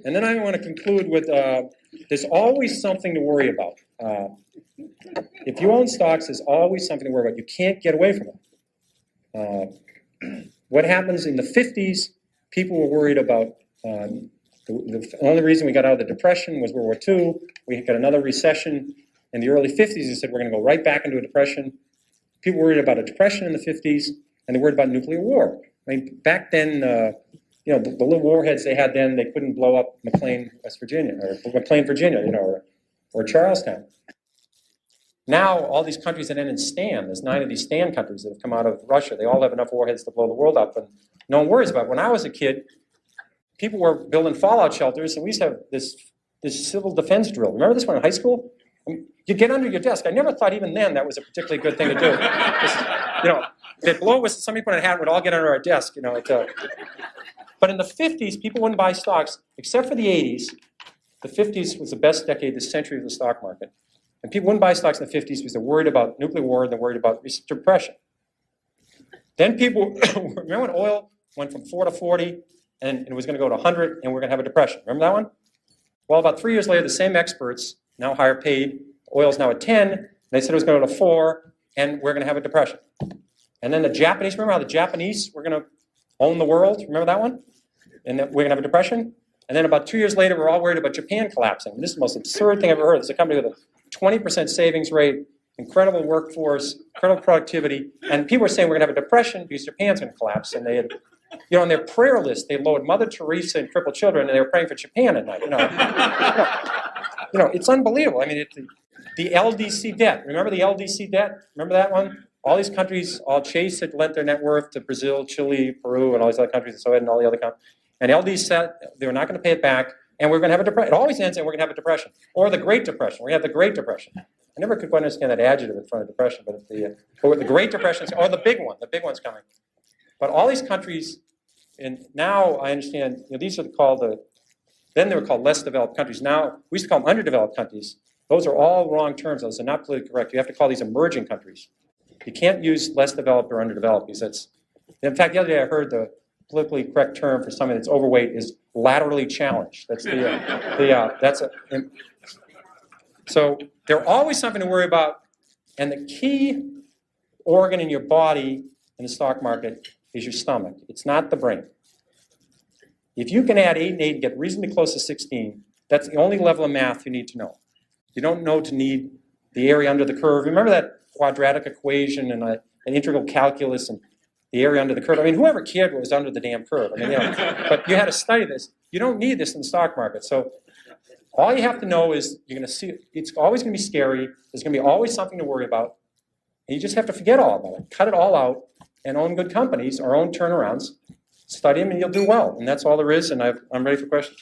And then I want to conclude with there's always something to worry about. If you own stocks, there's always something to worry about. You can't get away from it. What happens in the 50s, people were worried about the only reason we got out of the Depression was World War II. We got another recession in the early 50s. They said we're going to go right back into a depression. People were worried about a depression in the 50s, and they worried about nuclear war. I mean, back then, you know, the little warheads they had then, they couldn't blow up McLean, West Virginia, or McLean, Virginia, you know, or Charlestown. Now, all these countries that end in STAN, there's 9 of these STAN countries that have come out of Russia. They all have enough warheads to blow the world up, and no one worries about it. When I was a kid, people were building fallout shelters, and we used to have this civil defense drill. Remember this one in high school? I mean, you get under your desk. I never thought even then that was a particularly good thing to do. You know, they'd blow with somebody put in a hat, we'd all get under our desk. You know, but in the 50s, people wouldn't buy stocks, except for the 80s. The 50s was the best decade this century of the stock market. And people wouldn't buy stocks in the 50s because they're worried about nuclear war and they're worried about depression. Then people, remember when oil went from 4 to 40 and it was going to go to 100 and we're going to have a depression? Remember that one? Well, about 3 years later, the same experts, now higher paid, oil's now at 10, and they said it was going to go to 4 and we're going to have a depression. And then the Japanese, remember how the Japanese were going to own the world? Remember that one? And that we're going to have a depression? And then about 2 years later, we're all worried about Japan collapsing. And this is the most absurd thing I've ever heard. There's a company with a 20% savings rate, incredible workforce, incredible productivity, and people were saying we're going to have a depression because Japan's going to collapse. And they had, you know, on their prayer list, they loaded Mother Teresa and crippled children, and they were praying for Japan at night. You know, it's unbelievable. I mean, the LDC debt. Remember the LDC debt? Remember that one? All these countries, all Chase had lent their net worth to Brazil, Chile, Peru, and all these other countries, and so and all the other countries. And LD said they were not going to pay it back, and we're going to have a depression. It always ends and we're going to have a depression. Or the Great Depression. We're going to have the Great Depression. I never could quite understand that adjective in front of depression, but the Great Depression, or the big one. The big one's coming. But all these countries, and now I understand, you know, these are called then they were called less developed countries. Now, we used to call them underdeveloped countries. Those are all wrong terms. Those are not politically correct. You have to call these emerging countries. You can't use less developed or underdeveloped because that's, in fact, the other day I heard the politically correct term for something that's overweight is laterally challenged. That's so there's always something to worry about, and the key organ in your body in the stock market is your stomach. It's not the brain. If you can add 8 and 8 and get reasonably close to 16, that's the only level of math you need to know. You don't know to need the area under the curve. Remember that quadratic equation and an integral calculus and the area under the curve? I mean, whoever cared what was under the damn curve? I mean, you know, but you had to study this. You don't need this in the stock market. So all you have to know is you're going to see, it's always going to be scary. There's going to be always something to worry about. And you just have to forget all about it. Cut it all out and own good companies or own turnarounds. Study them and you'll do well. And that's all there is. And I'm ready for questions.